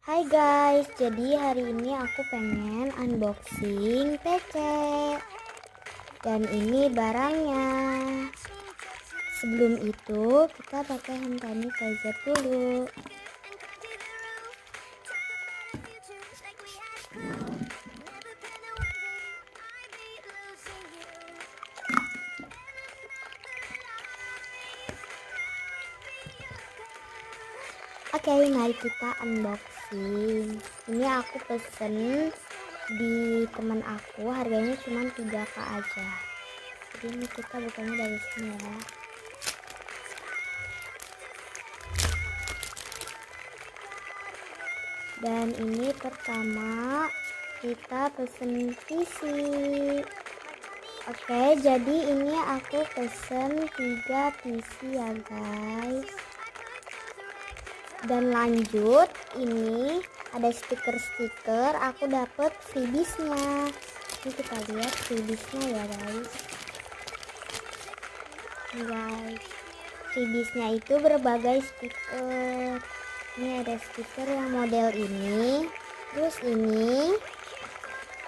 Hai guys, jadi hari ini aku pengen unboxing PC. Dan ini barangnya. Sebelum itu kita pakai hand sanitizer dulu. Oke, mari kita unboxing. Ini aku pesen di teman aku, harganya cuma 3K aja. Jadi ini kita bukanya dari sini ya. Dan ini pertama kita pesen PC. Oke, jadi ini aku pesen 3 PC ya guys. Dan lanjut, ini ada stiker-stiker, aku dapet freebiesnya. Ini kita lihat freebiesnya ya guys. Ini guys, freebiesnya itu berbagai stiker. Ini ada stiker yang model ini, terus ini,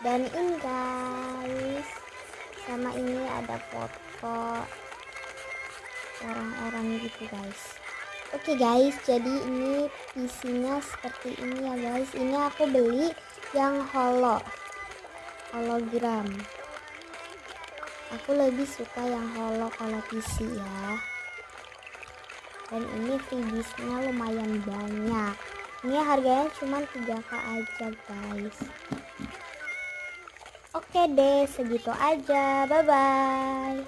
dan ini guys. Sama ini ada foto orang-orang gitu guys. Oke guys, jadi ini PC-nya seperti ini ya guys. Ini aku beli yang hologram. Aku lebih suka yang holo kalau PC ya. Dan ini freebiesnya lumayan banyak. Ini harganya cuma 3K aja guys. Oke deh, segitu aja. Bye bye.